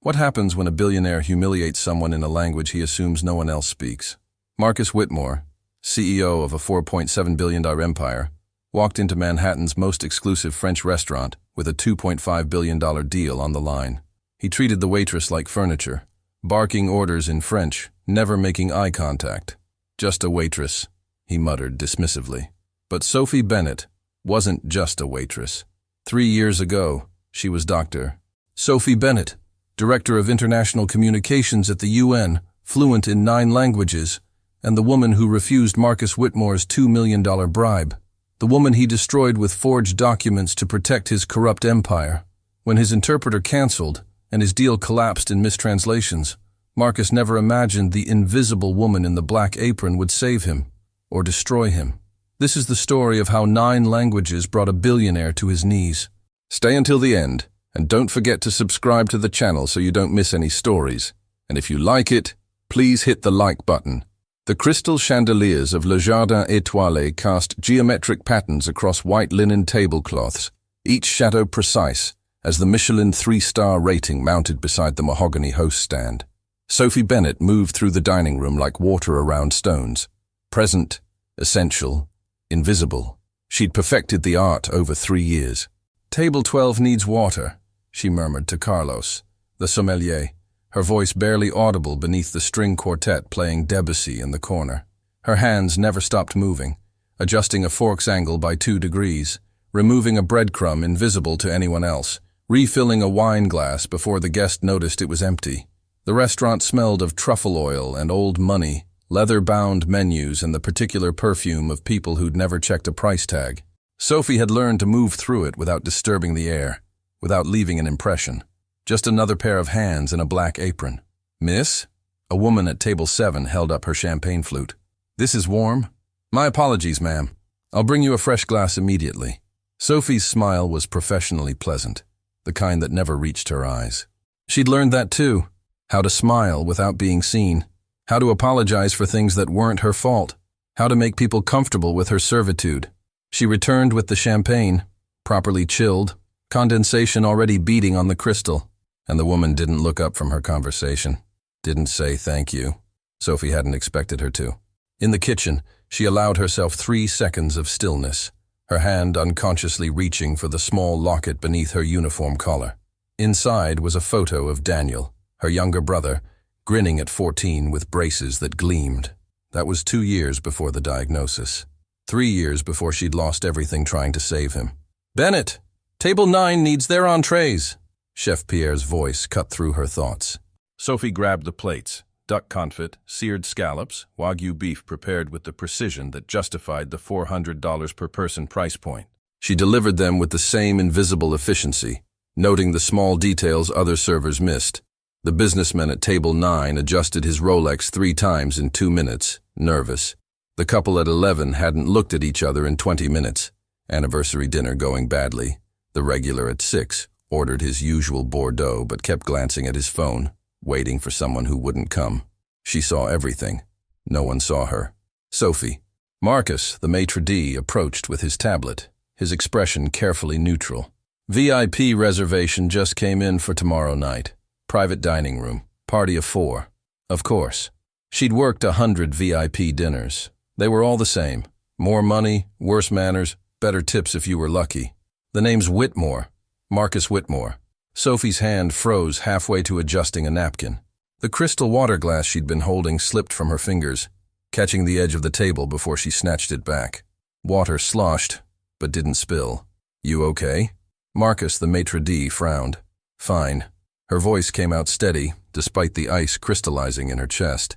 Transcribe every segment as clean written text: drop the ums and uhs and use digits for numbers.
What happens when a billionaire humiliates someone in a language he assumes no one else speaks? Marcus Whitmore, CEO of a $4.7 billion empire, walked into Manhattan's most exclusive French restaurant with a $2.5 billion deal on the line. He treated the waitress like furniture, barking orders in French, never making eye contact. "Just a waitress," he muttered dismissively. But Sophie Bennett wasn't just a waitress. 3 years ago, she was Dr. Sophie Bennett, Director of International Communications at the UN, fluent in 9 languages, and the woman who refused Marcus Whitmore's $2 million bribe. The woman he destroyed with forged documents to protect his corrupt empire. When his interpreter canceled and his deal collapsed in mistranslations, Marcus never imagined the invisible woman in the black apron would save him or destroy him. This is the story of how 9 languages brought a billionaire to his knees. Stay until the end, and don't forget to subscribe to the channel so you don't miss any stories. And if you like it, please hit the like button. The crystal chandeliers of Le Jardin Étoilé cast geometric patterns across white linen tablecloths, each shadow precise, as the Michelin 3-star rating mounted beside the mahogany host stand. Sophie Bennett moved through the dining room like water around stones. Present, essential, invisible. She'd perfected the art over 3 years. "Table 12 needs water," she murmured to Carlos, the sommelier, her voice barely audible beneath the string quartet playing Debussy in the corner. Her hands never stopped moving, adjusting a fork's angle by 2 degrees, removing a breadcrumb invisible to anyone else, refilling a wine glass before the guest noticed it was empty. The restaurant smelled of truffle oil and old money, leather-bound menus, and the particular perfume of people who'd never checked a price tag. Sophie had learned to move through it without disturbing the air, without leaving an impression. Just another pair of hands in a black apron. "Miss?" A woman at table 7 held up her champagne flute. "This is warm?" "My apologies, ma'am. I'll bring you a fresh glass immediately." Sophie's smile was professionally pleasant, the kind that never reached her eyes. She'd learned that too, how to smile without being seen, how to apologize for things that weren't her fault, how to make people comfortable with her servitude. She returned with the champagne, properly chilled, condensation already beating on the crystal, and the woman didn't look up from her conversation, didn't say thank you. Sophie hadn't expected her to. In the kitchen, she allowed herself 3 seconds of stillness, her hand unconsciously reaching for the small locket beneath her uniform collar. Inside was a photo of Daniel, her younger brother, grinning at 14 with braces that gleamed. That was 2 years before the diagnosis. 3 years before she'd lost everything trying to save him. "Bennett, table 9 needs their entrees." Chef Pierre's voice cut through her thoughts. Sophie grabbed the plates, duck confit, seared scallops, Wagyu beef prepared with the precision that justified the $400 per person price point. She delivered them with the same invisible efficiency, noting the small details other servers missed. The businessman at table 9 adjusted his Rolex 3 times in 2 minutes, nervous. The couple at 11 hadn't looked at each other in 20 minutes. Anniversary dinner going badly. The regular at 6 ordered his usual Bordeaux but kept glancing at his phone, waiting for someone who wouldn't come. She saw everything. No one saw her. Sophie. Marcus, the maitre d', approached with his tablet, his expression carefully neutral. "VIP reservation just came in for tomorrow night. Private dining room. Party of 4. Of course. She'd worked 100 VIP dinners. They were all the same. More money, worse manners, better tips if you were lucky. The name's Whitmore. Marcus Whitmore. Sophie's hand froze halfway to adjusting a napkin. The crystal water glass she'd been holding slipped from her fingers, catching the edge of the table before she snatched it back. Water sloshed, but didn't spill. "You okay?" Marcus, the maitre d', frowned. "Fine." Her voice came out steady, despite the ice crystallizing in her chest.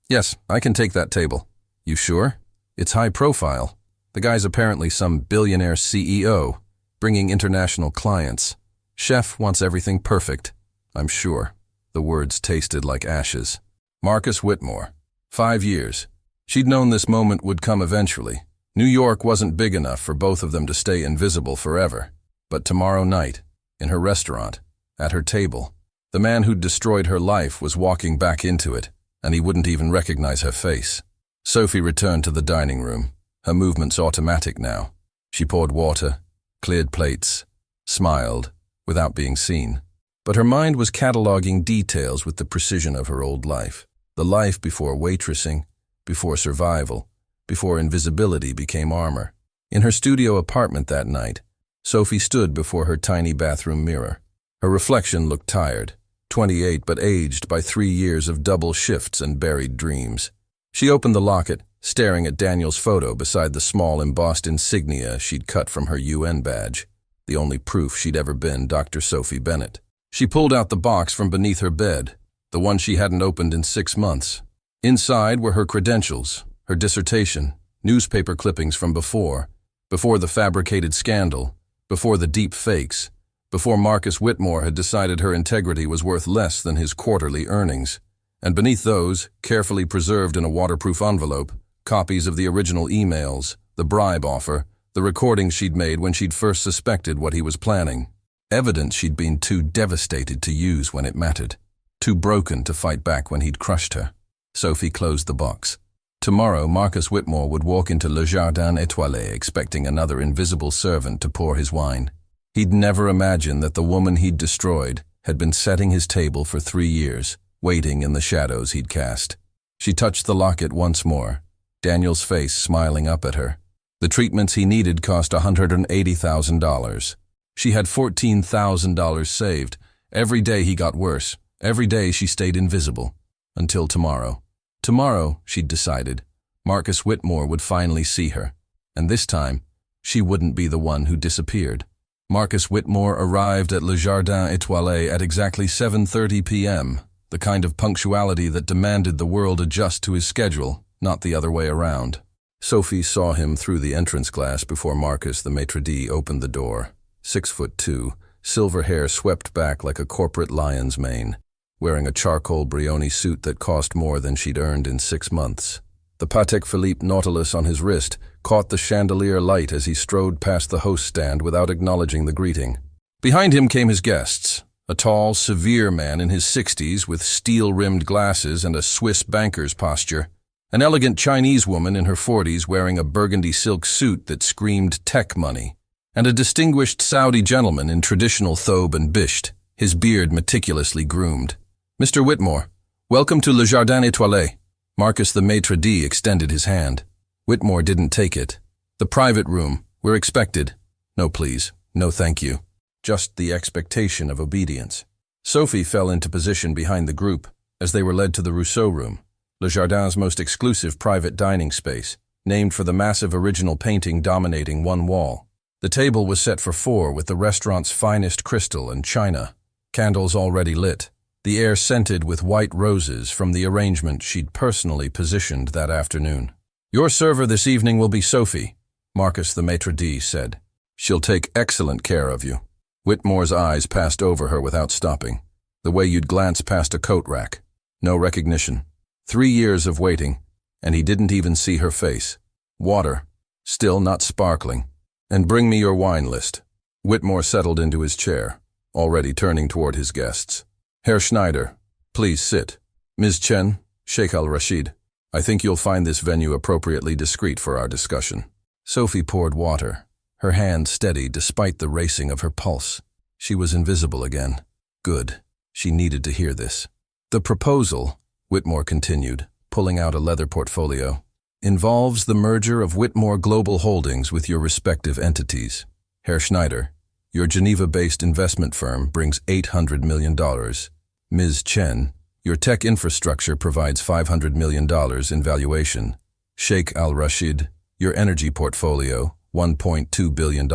Yes, I can take that table." "You sure? It's high profile. The guy's apparently some billionaire CEO, bringing international clients. Chef wants everything perfect, I'm sure." The words tasted like ashes. Marcus Whitmore. 5 years. She'd known this moment would come eventually. New York wasn't big enough for both of them to stay invisible forever. But tomorrow night, in her restaurant, at her table, the man who'd destroyed her life was walking back into it, and he wouldn't even recognize her face. Sophie returned to the dining room, her movements automatic now. She poured water, cleared plates, smiled, without being seen. but her mind was cataloging details with the precision of her old life. The life before waitressing, before survival, before invisibility became armor. In her studio apartment that night, Sophie stood before her tiny bathroom mirror. Her reflection looked tired, 28 but aged by 3 years of double shifts and buried dreams. She opened the locket, staring at Daniel's photo beside the small embossed insignia she'd cut from her UN badge, the only proof she'd ever been Dr. Sophie Bennett. She pulled out the box from beneath her bed, the one she hadn't opened in 6 months. Inside were her credentials, her dissertation, newspaper clippings from before the fabricated scandal, before the deep fakes, before Marcus Whitmore had decided her integrity was worth less than his quarterly earnings. And beneath those, carefully preserved in a waterproof envelope, copies of the original emails, the bribe offer, the recordings she'd made when she'd first suspected what he was planning. Evidence she'd been too devastated to use when it mattered, too broken to fight back when he'd crushed her. Sophie closed the box. Tomorrow, Marcus Whitmore would walk into Le Jardin Étoilé expecting another invisible servant to pour his wine. He'd never imagined that the woman he'd destroyed had been setting his table for 3 years, waiting in the shadows he'd cast. She touched the locket once more, Daniel's face smiling up at her. The treatments he needed cost $180,000. She had $14,000 saved. Every day he got worse. Every day she stayed invisible. Until tomorrow. Tomorrow, she'd decided, Marcus Whitmore would finally see her. And this time, she wouldn't be the one who disappeared. Marcus Whitmore arrived at Le Jardin Étoilé at exactly 7:30 p.m., the kind of punctuality that demanded the world adjust to his schedule, not the other way around. Sophie saw him through the entrance glass before Marcus the maitre d' opened the door. 6'2", silver hair swept back like a corporate lion's mane, wearing a charcoal Brioni suit that cost more than she'd earned in 6 months. The Patek Philippe Nautilus on his wrist caught the chandelier light as he strode past the host stand without acknowledging the greeting. Behind him came his guests, a tall, severe man in his 60s with steel-rimmed glasses and a Swiss banker's posture, an elegant Chinese woman in her 40s wearing a burgundy silk suit that screamed tech money, and a distinguished Saudi gentleman in traditional thobe and bisht, his beard meticulously groomed. "Mr. Whitmore, welcome to Le Jardin Étoilé." Marcus the maitre d' extended his hand. Whitmore didn't take it. "The private room. We're expected." "No, please. No, thank you." Just the expectation of obedience. Sophie fell into position behind the group as they were led to the Rousseau room, Le Jardin's most exclusive private dining space, named for the massive original painting dominating one wall. The table was set for 4 with the restaurant's finest crystal and china, candles already lit, the air scented with white roses from the arrangement she'd personally positioned that afternoon. "Your server this evening will be Sophie," Marcus the maitre d' said. "She'll take excellent care of you." Whitmore's eyes passed over her without stopping, the way you'd glance past a coat rack. No recognition. 3 years of waiting, and he didn't even see her face. Water, still not sparkling. "And bring me your wine list." Whitmore settled into his chair, already turning toward his guests. "Herr Schneider, please sit. Ms. Chen, Sheikh al-Rashid, I think you'll find this venue appropriately discreet for our discussion." Sophie poured water, her hand steady despite the racing of her pulse. She was invisible again. Good. She needed to hear this. "The proposal," Whitmore continued, pulling out a leather portfolio, "involves the merger of Whitmore Global Holdings with your respective entities. Herr Schneider, your Geneva-based investment firm brings $800 million. Ms. Chen, your tech infrastructure provides $500 million in valuation. Sheikh al-Rashid, your energy portfolio, $1.2 billion.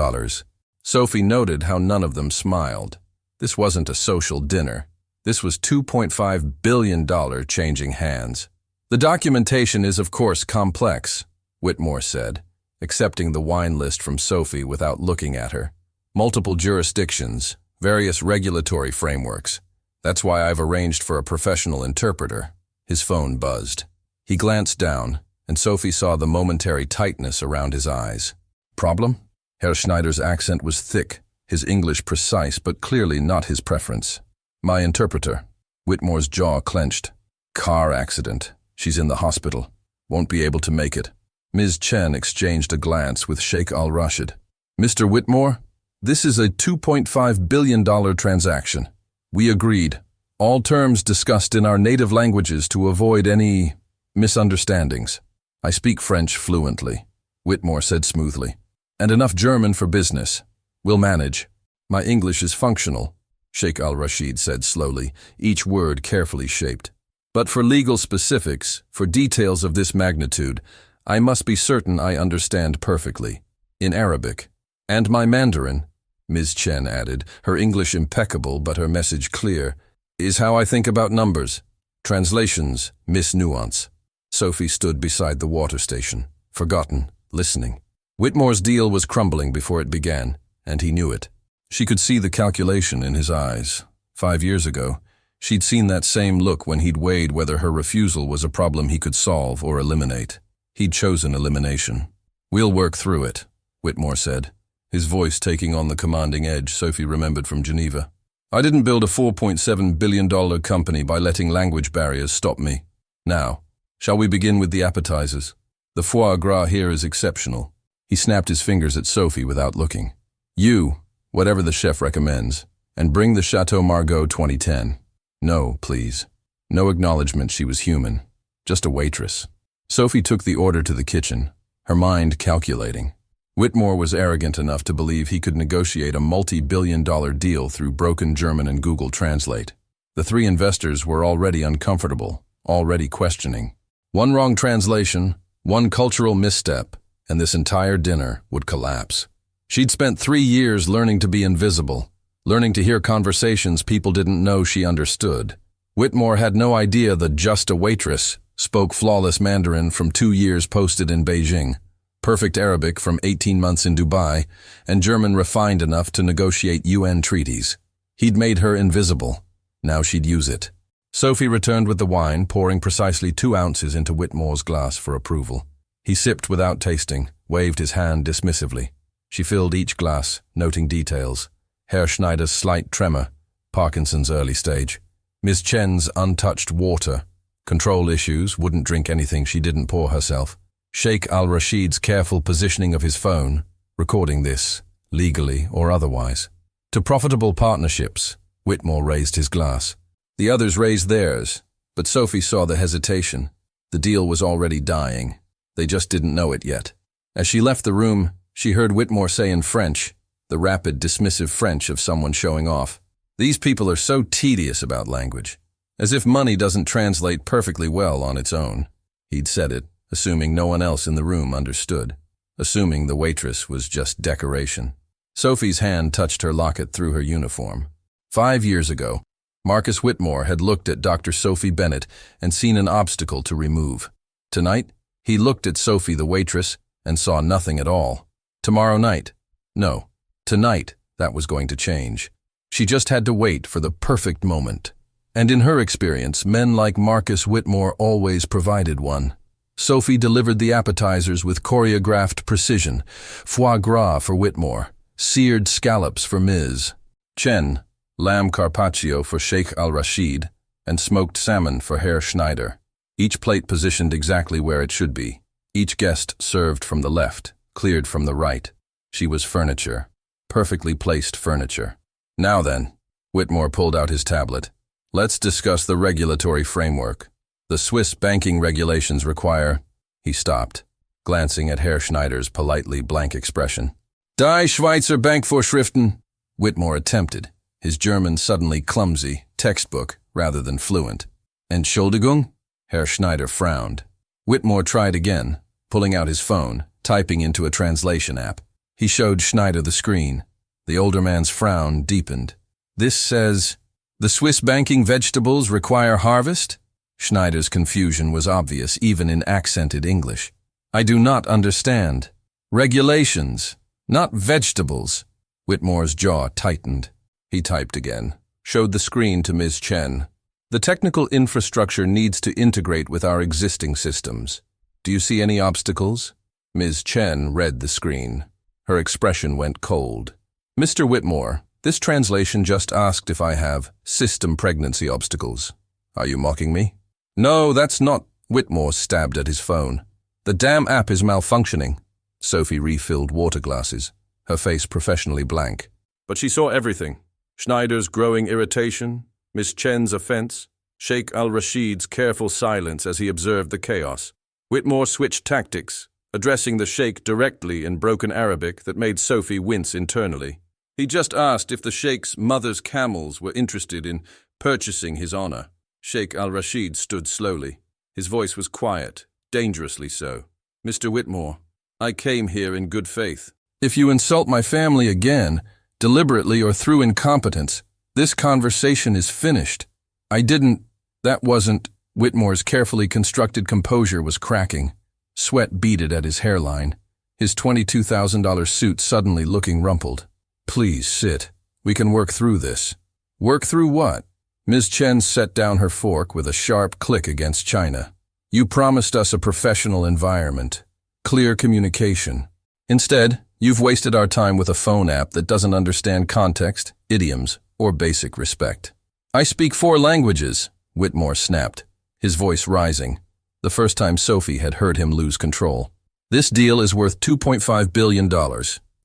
Sophie noted how none of them smiled. This wasn't a social dinner. This was $2.5 billion changing hands. "The documentation is, of course, complex," Whitmore said, accepting the wine list from Sophie without looking at her. "Multiple jurisdictions, various regulatory frameworks. That's why I've arranged for a professional interpreter." His phone buzzed. He glanced down, and Sophie saw the momentary tightness around his eyes. "Problem?" Herr Schneider's accent was thick, his English precise but clearly not his preference. "My interpreter." Whitmore's jaw clenched. "Car accident. She's in the hospital. Won't be able to make it." Ms. Chen exchanged a glance with Sheikh al-Rashid. "Mr. Whitmore, this is a $2.5 billion transaction. We agreed. All terms discussed in our native languages to avoid any misunderstandings. I speak French fluently, Whitmore said smoothly. And enough German for business. We'll manage. My English is functional, Sheikh al-Rashid said slowly, each word carefully shaped. But for legal specifics, for details of this magnitude, I must be certain I understand perfectly. In Arabic. And my Mandarin, Ms. Chen added, her English impeccable but her message clear, is how I think about numbers. Translations miss nuance. Sophie stood beside the water station, forgotten, listening. Whitmore's deal was crumbling before it began, and he knew it. She could see the calculation in his eyes. 5 years ago, she'd seen that same look when he'd weighed whether her refusal was a problem he could solve or eliminate. He'd chosen elimination. We'll work through it, Whitmore said, his voice taking on the commanding edge Sophie remembered from Geneva. I didn't build a $4.7 billion company by letting language barriers stop me. Now, shall we begin with the appetizers? The foie gras here is exceptional. He snapped his fingers at Sophie without looking. You, whatever the chef recommends, and bring the Chateau Margaux 2010. No, please. No acknowledgement she was human. Just a waitress. Sophie took the order to the kitchen, her mind calculating. Whitmore was arrogant enough to believe he could negotiate a multi-billion-dollar deal through broken German and Google Translate. The 3 investors were already uncomfortable, already questioning. One wrong translation, one cultural misstep, and this entire dinner would collapse. She'd spent 3 years learning to be invisible, learning to hear conversations people didn't know she understood. Whitmore had no idea the just a waitress spoke flawless Mandarin from 2 years posted in Beijing, perfect Arabic from 18 months in Dubai, and German refined enough to negotiate UN treaties. He'd made her invisible. Now she'd use it. Sophie returned with the wine, pouring precisely 2 ounces into Whitmore's glass for approval. He sipped without tasting, waved his hand dismissively. She filled each glass, noting details. Herr Schneider's slight tremor, Parkinson's early stage. Ms. Chen's untouched water. Control issues, wouldn't drink anything she didn't pour herself. Sheikh al-Rashid's careful positioning of his phone, recording this, legally or otherwise. To profitable partnerships, Whitmore raised his glass. The others raised theirs, but Sophie saw the hesitation. The deal was already dying. They just didn't know it yet. As she left the room, she heard Whitmore say in French, the rapid, dismissive French of someone showing off, "These people are so tedious about language, as if money doesn't translate perfectly well on its own." He'd said it, assuming no one else in the room understood, assuming the waitress was just decoration. Sophie's hand touched her locket through her uniform. 5 years ago, Marcus Whitmore had looked at Dr. Sophie Bennett and seen an obstacle to remove. Tonight, he looked at Sophie the waitress and saw nothing at all. Tomorrow night, no, tonight, that was going to change. She just had to wait for the perfect moment. And in her experience, men like Marcus Whitmore always provided one. Sophie delivered the appetizers with choreographed precision. Foie gras for Whitmore, seared scallops for Ms. Chen, lamb carpaccio for Sheikh al-Rashid, and smoked salmon for Herr Schneider. Each plate positioned exactly where it should be. Each guest served from the left, cleared from the right. She was furniture, perfectly placed furniture. Now then, Whitmore pulled out his tablet. Let's discuss the regulatory framework. The Swiss banking regulations require... He stopped, glancing at Herr Schneider's politely blank expression. Die Schweizer Bankvorschriften, Whitmore attempted, his German suddenly clumsy, textbook rather than fluent. Entschuldigung? Herr Schneider frowned. Whitmore tried again, pulling out his phone, typing into a translation app. He showed Schneider the screen. The older man's frown deepened. This says, the Swiss banking vegetables require harvest? Schneider's confusion was obvious even in accented English. I do not understand. Regulations, not vegetables. Whitmore's jaw tightened. He typed again, showed the screen to Ms. Chen. The technical infrastructure needs to integrate with our existing systems. Do you see any obstacles? Ms. Chen read the screen. Her expression went cold. Mr. Whitmore, this translation just asked if I have system pregnancy obstacles. Are you mocking me? No, that's not. Whitmore stabbed at his phone. The damn app is malfunctioning. Sophie refilled water glasses, her face professionally blank. But she saw everything. Schneider's growing irritation, Miss Chen's offense, Sheikh al-Rashid's careful silence as he observed the chaos. Whitmore switched tactics, addressing the sheikh directly in broken Arabic that made Sophie wince internally. He just asked if the sheikh's mother's camels were interested in purchasing his honor. Sheikh al-Rashid stood slowly. His voice was quiet, dangerously so. Mr. Whitmore, I came here in good faith. If you insult my family again, deliberately or through incompetence, this conversation is finished. That wasn't. Whitmore's carefully constructed composure was cracking. Sweat beaded at his hairline, his $22,000 suit suddenly looking rumpled. Please sit. We can work through this. Work through what? Ms. Chen set down her fork with a sharp click against china. You promised us a professional environment, clear communication. Instead, you've wasted our time with a phone app that doesn't understand context, idioms, or basic respect. I speak 4 languages, Whitmore snapped, his voice rising, the first time Sophie had heard him lose control. This deal is worth $2.5 billion.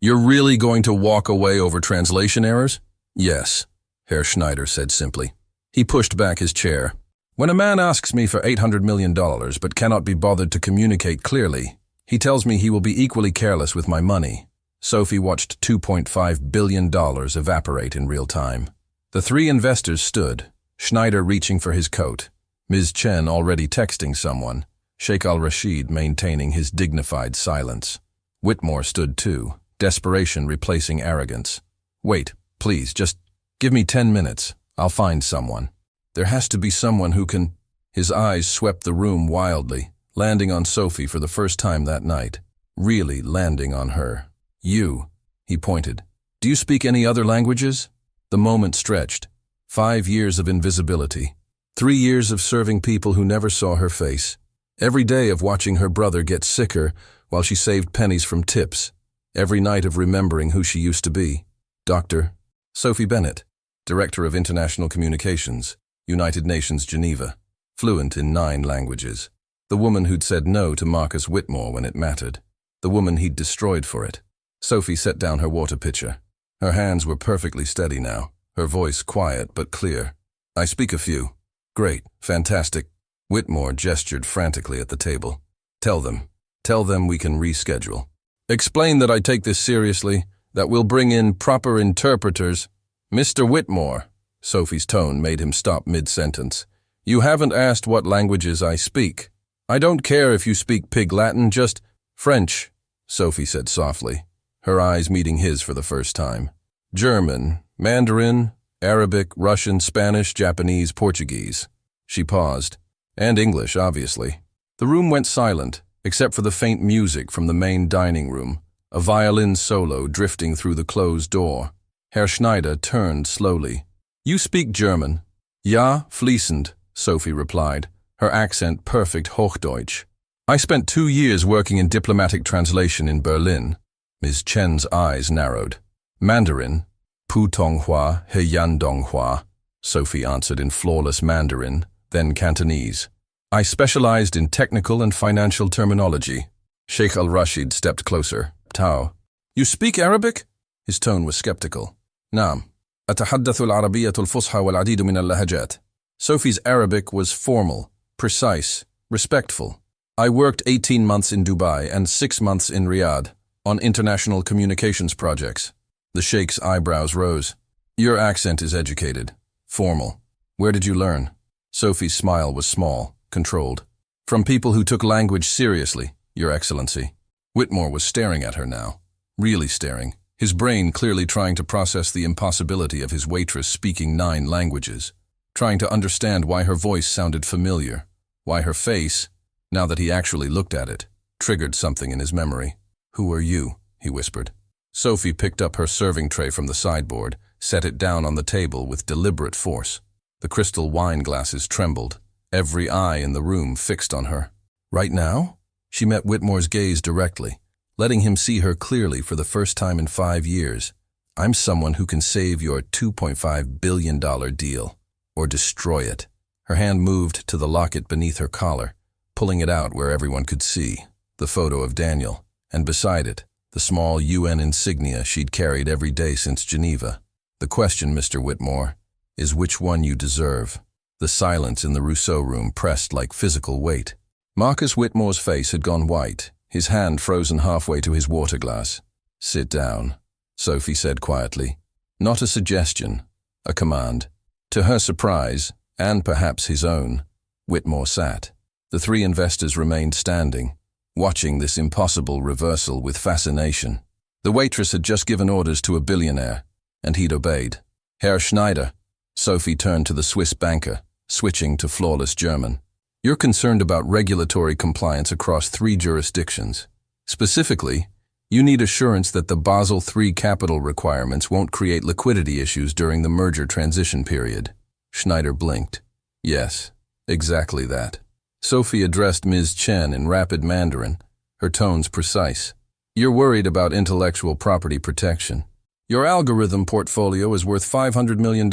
You're really going to walk away over translation errors? Yes, Herr Schneider said simply. He pushed back his chair. When a man asks me for $800 million but cannot be bothered to communicate clearly, he tells me he will be equally careless with my money. Sophie watched $2.5 billion evaporate in real time. The 3 investors stood, Schneider reaching for his coat, Ms. Chen already texting someone, Sheikh al-Rashid maintaining his dignified silence. Whitmore stood too, desperation replacing arrogance. Wait, please, just give me 10 minutes. I'll find someone. There has to be someone who can... His eyes swept the room wildly, landing on Sophie for the first time that night. Really landing on her. You, he pointed. Do you speak any other languages? The moment stretched. 5 years of invisibility. 3 years of serving people who never saw her face. Every day of watching her brother get sicker while she saved pennies from tips. Every night of remembering who she used to be. Dr. Sophie Bennett, Director of International Communications, United Nations Geneva, fluent in 9 languages. The woman who'd said no to Marcus Whitmore when it mattered. The woman he'd destroyed for it. Sophie set down her water pitcher. Her hands were perfectly steady now, her voice quiet but clear. I speak a few. Great, fantastic. Whitmore gestured frantically at the table. Tell them we can reschedule. Explain that I take this seriously, that we'll bring in proper interpreters. Mr. Whitmore, Sophie's tone made him stop mid-sentence. You haven't asked what languages I speak. I don't care if you speak Pig Latin, just French, Sophie said softly, her eyes meeting his for the first time. German, Mandarin, Arabic, Russian, Spanish, Japanese, Portuguese. She paused. And English, obviously. The room went silent, except for the faint music from the main dining room, a violin solo drifting through the closed door. Herr Schneider turned slowly. You speak German? Ja, fließend, Sophie replied, her accent perfect Hochdeutsch. I spent 2 years working in diplomatic translation in Berlin. Ms. Chen's eyes narrowed. Mandarin, Putonghua, Heyandonghua, Sophie answered in flawless Mandarin, then Cantonese. I specialized in technical and financial terminology. Sheikh al-Rashid stepped closer. Tao. You speak Arabic? His tone was skeptical. نعم. أتحدث العربية الفصحى والعديد من اللهجات. Sophie's Arabic was formal, precise, respectful. I worked 18 months in Dubai and 6 months in Riyadh on international communications projects. The Sheikh's eyebrows rose. Your accent is educated, formal. Where did you learn? Sophie's smile was small, controlled. From people who took language seriously, Your Excellency. Whitmore was staring at her now, really staring, his brain clearly trying to process the impossibility of his waitress speaking 9 languages, trying to understand why her voice sounded familiar, why her face, now that he actually looked at it, triggered something in his memory. Who are you? He whispered. Sophie picked up her serving tray from the sideboard, set it down on the table with deliberate force. The crystal wine glasses trembled, every eye in the room fixed on her. Right now? She met Whitmore's gaze directly, letting him see her clearly for the first time in 5 years. I'm someone who can save your $2.5 billion deal, or destroy it. Her hand moved to the locket beneath her collar, pulling it out where everyone could see, the photo of Daniel, and beside it, the small UN insignia she'd carried every day since Geneva. The question, Mr. Whitmore, is which one you deserve. The silence in the Rousseau room pressed like physical weight. Marcus Whitmore's face had gone white, his hand frozen halfway to his water glass. "Sit down," Sophie said quietly. Not a suggestion, a command. To her surprise, and perhaps his own, Whitmore sat. The three investors remained standing, watching this impossible reversal with fascination. The waitress had just given orders to a billionaire, and he'd obeyed. "Herr Schneider," Sophie turned to the Swiss banker, switching to flawless German. "You're concerned about regulatory compliance across 3 jurisdictions. Specifically, you need assurance that the Basel III capital requirements won't create liquidity issues during the merger transition period." Schneider blinked. "Yes, exactly that." Sophie addressed Ms. Chen in rapid Mandarin, her tones precise. "You're worried about intellectual property protection. Your algorithm portfolio is worth $500 million,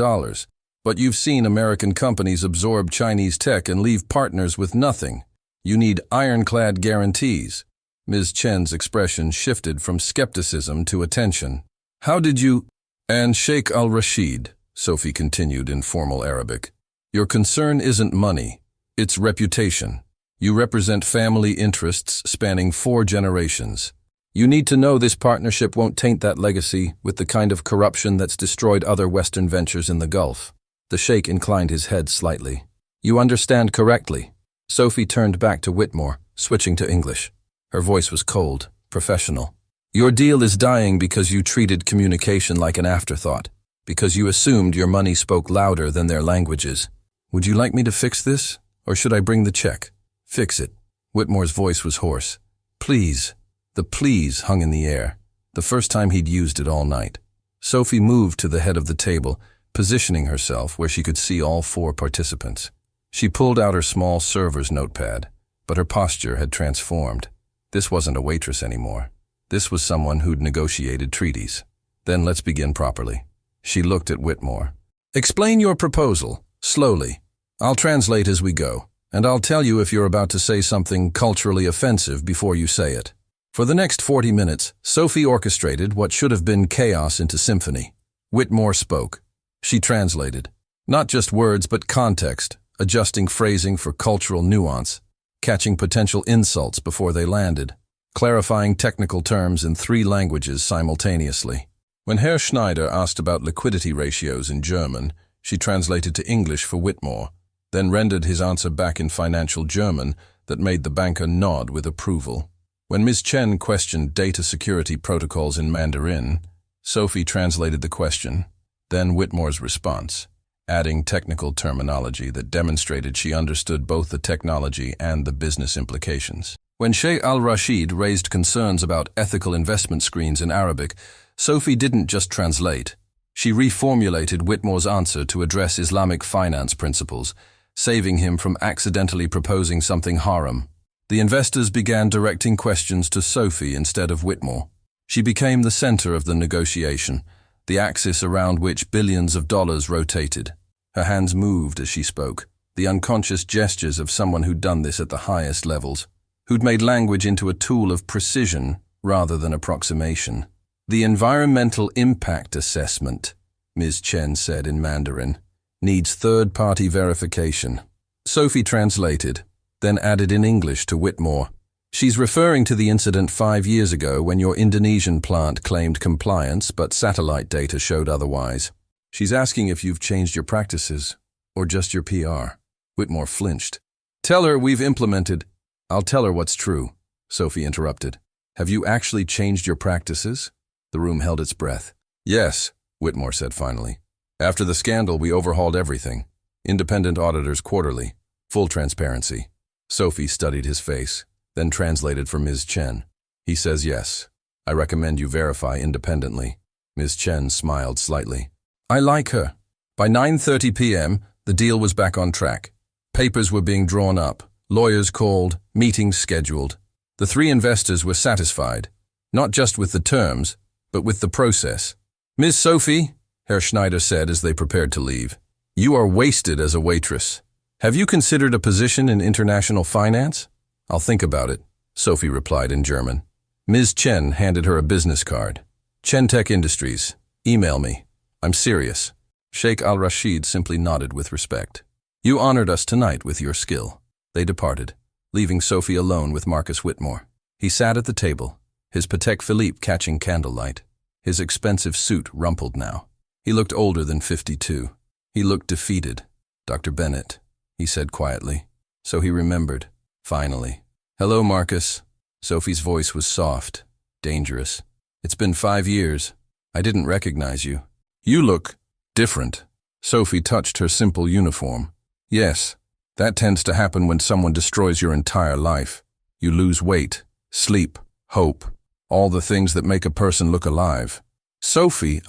but you've seen American companies absorb Chinese tech and leave partners with nothing. You need ironclad guarantees." Ms. Chen's expression shifted from skepticism to attention. "How did you—" "And Sheikh al-Rashid," Sophie continued in formal Arabic. "Your concern isn't money, it's reputation. You represent family interests spanning 4 generations. You need to know this partnership won't taint that legacy with the kind of corruption that's destroyed other Western ventures in the Gulf." The sheikh inclined his head slightly. "You understand correctly." Sophie turned back to Whitmore, switching to English. Her voice was cold, professional. "Your deal is dying because you treated communication like an afterthought, because you assumed your money spoke louder than their languages. Would you like me to fix this, or should I bring the check?" "Fix it." Whitmore's voice was hoarse. "Please." The please hung in the air, the first time he'd used it all night. Sophie moved to the head of the table, positioning herself where she could see all 4 participants. She pulled out her small server's notepad, but her posture had transformed. This wasn't a waitress anymore. This was someone who'd negotiated treaties. "Then let's begin properly." She looked at Whitmore. "Explain your proposal, slowly. I'll translate as we go, and I'll tell you if you're about to say something culturally offensive before you say it." For the next 40 minutes, Sophie orchestrated what should have been chaos into symphony. Whitmore spoke. She translated. Not just words, but context, adjusting phrasing for cultural nuance, catching potential insults before they landed, clarifying technical terms in 3 languages simultaneously. When Herr Schneider asked about liquidity ratios in German, she translated to English for Whitmore, then rendered his answer back in financial German that made the banker nod with approval. When Ms. Chen questioned data security protocols in Mandarin, Sophie translated the question, then Whitmore's response, adding technical terminology that demonstrated she understood both the technology and the business implications. When Sheikh al-Rashid raised concerns about ethical investment screens in Arabic, Sophie didn't just translate. She reformulated Whitmore's answer to address Islamic finance principles, saving him from accidentally proposing something haram. The investors began directing questions to Sophie instead of Whitmore. She became the center of the negotiation, the axis around which billions of dollars rotated. Her hands moved as she spoke, the unconscious gestures of someone who'd done this at the highest levels, who'd made language into a tool of precision rather than approximation. "The environmental impact assessment," Ms. Chen said in Mandarin, "needs third-party verification." Sophie translated, then added in English to Whitmore. "She's referring to the incident 5 years ago when your Indonesian plant claimed compliance but satellite data showed otherwise. She's asking if you've changed your practices, or just your PR." Whitmore flinched. "Tell her we've implemented—" "I'll tell her what's true," Sophie interrupted. "Have you actually changed your practices?" The room held its breath. "Yes," Whitmore said finally. "After the scandal, we overhauled everything. Independent auditors quarterly. Full transparency." Sophie studied his face, then translated for Ms. Chen. "He says yes. I recommend you verify independently." Ms. Chen smiled slightly. "I like her." By 9:30 p.m., the deal was back on track. Papers were being drawn up, lawyers called, meetings scheduled. The 3 investors were satisfied, not just with the terms, but with the process. "Ms. Sophie," Herr Schneider said as they prepared to leave, "you are wasted as a waitress. Have you considered a position in international finance?" "I'll think about it," Sophie replied in German. Ms. Chen handed her a business card. "Chen Tech Industries. Email me." I'm serious. Sheikh al-Rashid simply nodded with respect. You honored us tonight with your skill. They departed, leaving Sophie alone with Marcus Whitmore. He sat at the table, his Patek Philippe catching candlelight, his expensive suit rumpled now. He looked older than 52. He looked defeated. Dr. Bennett, he said quietly. So he remembered, finally. Hello, Marcus. Sophie's voice was soft, dangerous. It's been 5 years. I didn't recognize you. You look different. Sophie touched her simple uniform. Yes, that tends to happen when someone destroys your entire life. You lose weight, sleep, hope, all the things that make a person look alive. Sophie,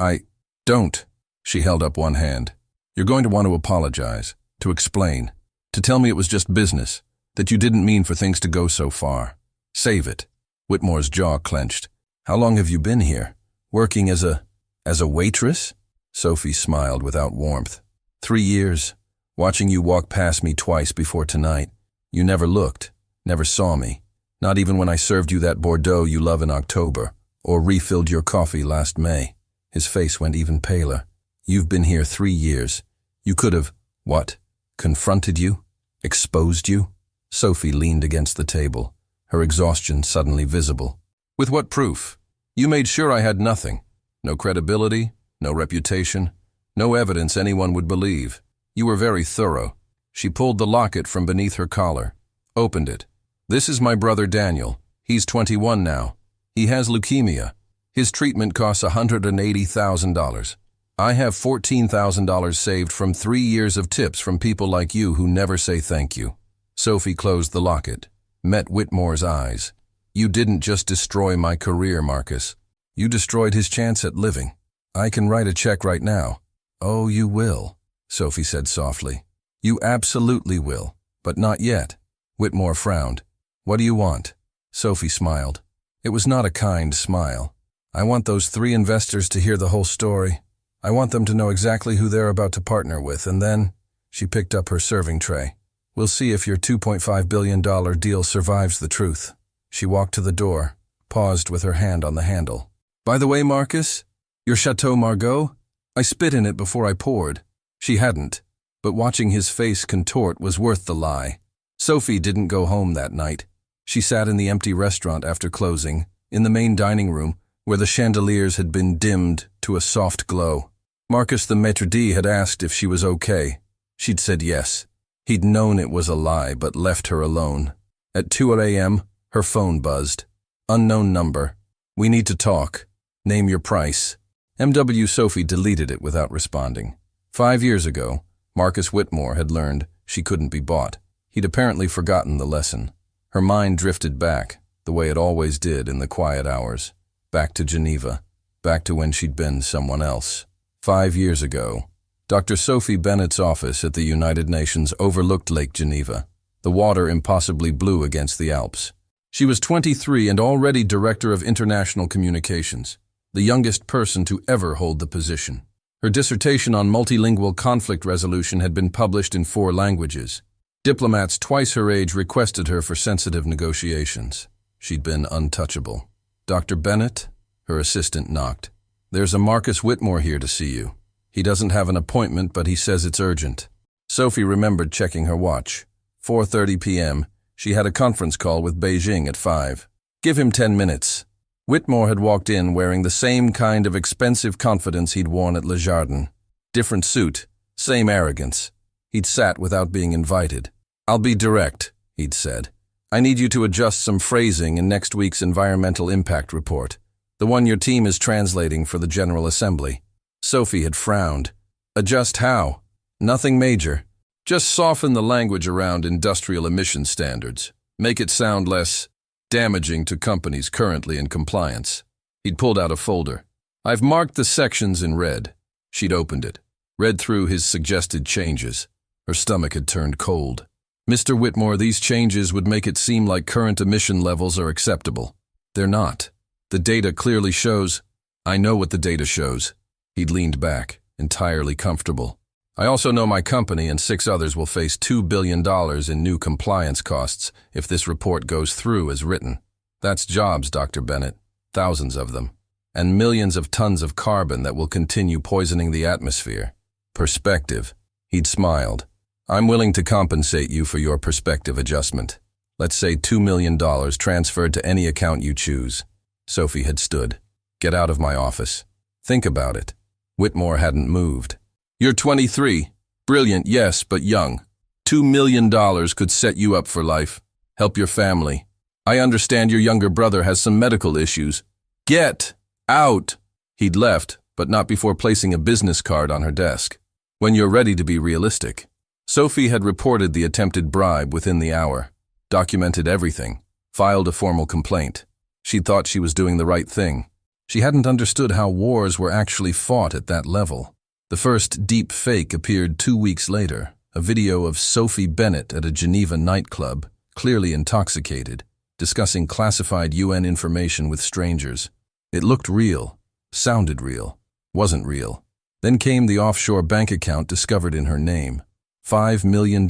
don't. She held up one hand. You're going to want to apologize, to explain, to tell me it was just business, that you didn't mean for things to go so far. Save it. Whitmore's jaw clenched. How long have you been here? Working as a waitress? Sophie smiled without warmth. 3 years. Watching you walk past me twice before tonight. You never looked, never saw me. Not even when I served you that Bordeaux you love in October, or refilled your coffee last May. His face went even paler. You've been here 3 years. You could have, what? Confronted you? Exposed you? Sophie leaned against the table, her exhaustion suddenly visible. With what proof? You made sure I had nothing. No credibility, no reputation, no evidence anyone would believe. You were very thorough. She pulled the locket from beneath her collar, opened it. This is my brother Daniel. He's 21 now. He has leukemia. His treatment costs $180,000. I have $14,000 saved from 3 years of tips from people like you who never say thank you. Sophie closed the locket, met Whitmore's eyes. You didn't just destroy my career, Marcus. You destroyed his chance at living. I can write a check right now. Oh, you will, Sophie said softly. You absolutely will, but not yet. Whitmore frowned. What do you want? Sophie smiled. It was not a kind smile. I want those 3 investors to hear the whole story. I want them to know exactly who they're about to partner with, and then, she picked up her serving tray. We'll see if your $2.5 billion deal survives the truth. She walked to the door, paused with her hand on the handle. By the way, Marcus, your Chateau Margaux? I spit in it before I poured. She hadn't, but watching his face contort was worth the lie. Sophie didn't go home that night. She sat in the empty restaurant after closing, in the main dining room, where the chandeliers had been dimmed to a soft glow. Marcus the maître d' had asked if she was okay. She'd said yes. He'd known it was a lie, but left her alone. At 2 a.m., her phone buzzed. Unknown number. We need to talk. Name your price. M.W. Sophie deleted it without responding. 5 years ago, Marcus Whitmore had learned she couldn't be bought. He'd apparently forgotten the lesson. Her mind drifted back, the way it always did in the quiet hours. Back to Geneva. Back to when she'd been someone else. 5 years ago, Dr. Sophie Bennett's office at the United Nations overlooked Lake Geneva, the water impossibly blue against the Alps. She was 23 and already Director of International Communications, the youngest person to ever hold the position. Her dissertation on multilingual conflict resolution had been published in 4 languages. Diplomats twice her age requested her for sensitive negotiations. She'd been untouchable. Dr. Bennett, her assistant knocked. There's a Marcus Whitmore here to see you. He doesn't have an appointment, but he says it's urgent. Sophie remembered checking her watch. 4:30 p.m. She had a conference call with Beijing at 5. Give him 10 minutes. Whitmore had walked in wearing the same kind of expensive confidence he'd worn at Le Jardin. Different suit, same arrogance. He'd sat without being invited. I'll be direct, he'd said. I need you to adjust some phrasing in next week's environmental impact report, the one your team is translating for the General Assembly. Sophie had frowned. Adjust how? Nothing major. Just soften the language around industrial emission standards. Make it sound less damaging to companies currently in compliance. He'd pulled out a folder. I've marked the sections in red. She'd opened it, read through his suggested changes. Her stomach had turned cold. Mr. Whitmore, these changes would make it seem like current emission levels are acceptable. They're not. The data clearly shows. I know what the data shows. He'd leaned back, entirely comfortable. I also know my company and 6 others will face $2 billion in new compliance costs if this report goes through as written. That's jobs, Dr. Bennett. Thousands of them. and millions of tons of carbon that will continue poisoning the atmosphere. Perspective. He'd smiled. I'm willing to compensate you for your perspective adjustment. Let's say $2 million transferred to any account you choose. Sophie had stood. Get out of my office. Think about it. Whitmore hadn't moved. You're 23. Brilliant, yes, but young. $2 million could set you up for life. Help your family. I understand your younger brother has some medical issues. Get out! He'd left, but not before placing a business card on her desk. When you're ready to be realistic. Sophie had reported the attempted bribe within the hour, documented everything, filed a formal complaint. She thought she was doing the right thing. She hadn't understood how wars were actually fought at that level. The first deep fake appeared 2 weeks later, a video of Sophie Bennett at a Geneva nightclub, clearly intoxicated, discussing classified UN information with strangers. It looked real, sounded real, wasn't real. Then came the offshore bank account discovered in her name. $5 million,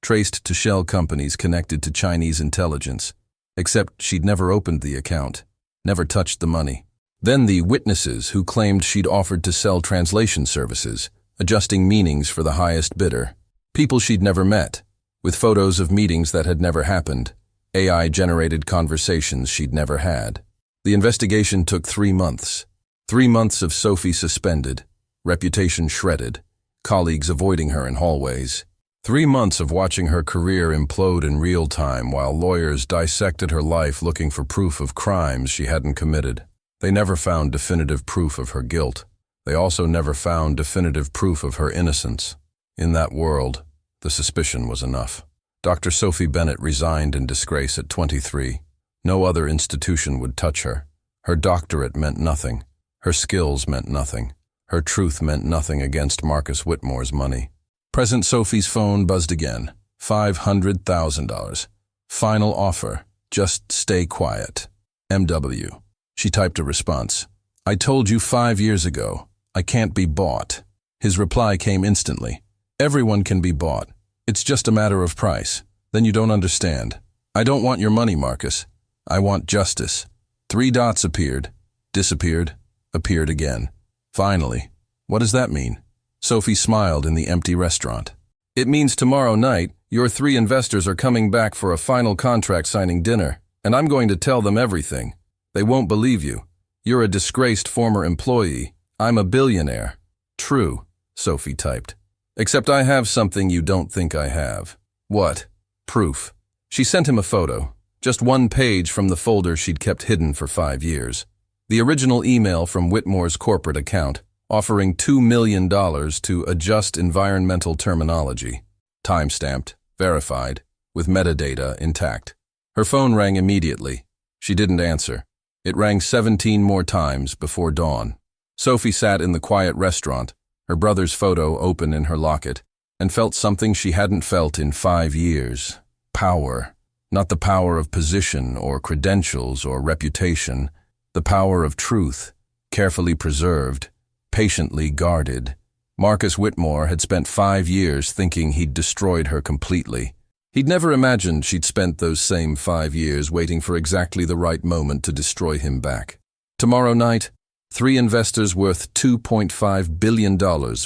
traced to shell companies connected to Chinese intelligence. Except she'd never opened the account, never touched the money. Then the witnesses who claimed she'd offered to sell translation services, adjusting meanings for the highest bidder. People she'd never met, with photos of meetings that had never happened, AI-generated conversations she'd never had. The investigation took 3 months. 3 months of Sophie suspended, reputation shredded, colleagues avoiding her in hallways. 3 months of watching her career implode in real time while lawyers dissected her life looking for proof of crimes she hadn't committed. They never found definitive proof of her guilt. They also never found definitive proof of her innocence. In that world, the suspicion was enough. Dr. Sophie Bennett resigned in disgrace at 23. No other institution would touch her. Her doctorate meant nothing. Her skills meant nothing. Her truth meant nothing against Marcus Whitmore's money. Present Sophie's phone buzzed again. $500,000. Final offer. Just stay quiet. MW. She typed a response. I told you 5 years ago. I can't be bought. His reply came instantly. Everyone can be bought. It's just a matter of price. Then you don't understand. I don't want your money, Marcus. I want justice. 3 dots appeared, disappeared, appeared again. Finally. What does that mean? Sophie smiled in the empty restaurant. It means tomorrow night, your 3 investors are coming back for a final contract signing dinner, and I'm going to tell them everything. They won't believe you. You're a disgraced former employee. I'm a billionaire. True, Sophie typed. Except I have something you don't think I have. What? Proof. She sent him a photo, just 1 page from the folder she'd kept hidden for 5 years. The original email from Whitmore's corporate account, offering $2 million to adjust environmental terminology. Time-stamped, verified, with metadata intact. Her phone rang immediately. She didn't answer. It rang 17 more times before dawn. Sophie sat in the quiet restaurant, her brother's photo open in her locket, and felt something she hadn't felt in 5 years. Power. Not the power of position or credentials or reputation. The power of truth, carefully preserved, patiently guarded. Marcus Whitmore had spent 5 years thinking he'd destroyed her completely. He'd never imagined she'd spent those same 5 years waiting for exactly the right moment to destroy him back. Tomorrow night, 3 investors worth $2.5 billion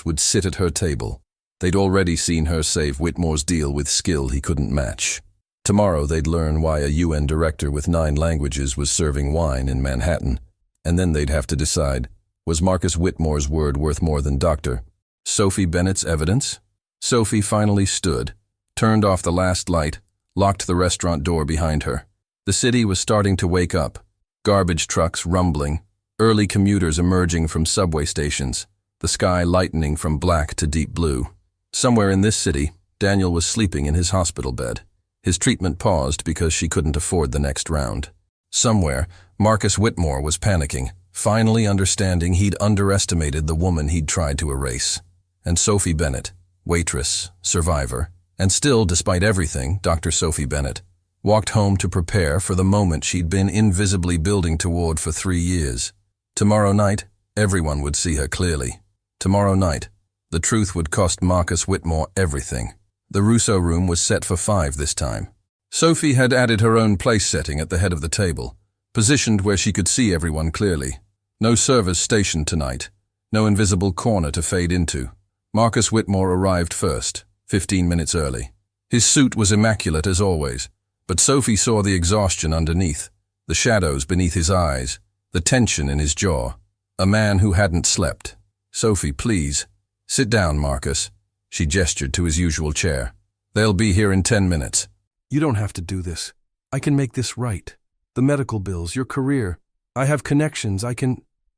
would sit at her table. They'd already seen her save Whitmore's deal with skill he couldn't match. Tomorrow they'd learn why a UN director with 9 languages was serving wine in Manhattan. And then they'd have to decide, was Marcus Whitmore's word worth more than Dr. Sophie Bennett's evidence? Sophie finally stood, turned off the last light, locked the restaurant door behind her. The city was starting to wake up. Garbage trucks rumbling, early commuters emerging from subway stations, the sky lightening from black to deep blue. Somewhere in this city, Daniel was sleeping in his hospital bed. His treatment paused because she couldn't afford the next round. Somewhere, Marcus Whitmore was panicking, finally understanding he'd underestimated the woman he'd tried to erase. And Sophie Bennett, waitress, survivor, and still, despite everything, Dr. Sophie Bennett, walked home to prepare for the moment she'd been invisibly building toward for 3 years. Tomorrow night, everyone would see her clearly. Tomorrow night, the truth would cost Marcus Whitmore everything. The Russo room was set for 5 this time. Sophie had added her own place setting at the head of the table, positioned where she could see everyone clearly. No service station tonight. No invisible corner to fade into. Marcus Whitmore arrived first, 15 minutes early. His suit was immaculate as always, but Sophie saw the exhaustion underneath, the shadows beneath his eyes, the tension in his jaw. A man who hadn't slept. "Sophie, please. Sit down, Marcus." She gestured to his usual chair. "They'll be here in 10 minutes. You don't have to do this. I can make this right. The medical bills, your career. I have connections.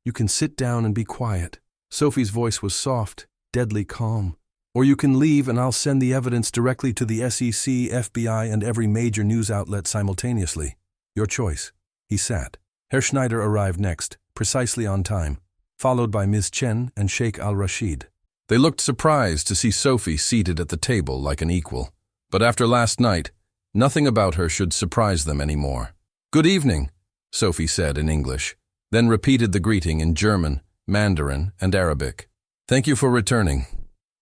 You can sit down and be quiet." Sophie's voice was soft, deadly calm. "Or you can leave and I'll send the evidence directly to the SEC, FBI, and every major news outlet simultaneously. Your choice." He sat. Herr Schneider arrived next, precisely on time, followed by Ms. Chen and Sheikh al-Rashid. They looked surprised to see Sophie seated at the table like an equal. But after last night, nothing about her should surprise them anymore. "Good evening," Sophie said in English, then repeated the greeting in German, Mandarin, and Arabic. "Thank you for returning.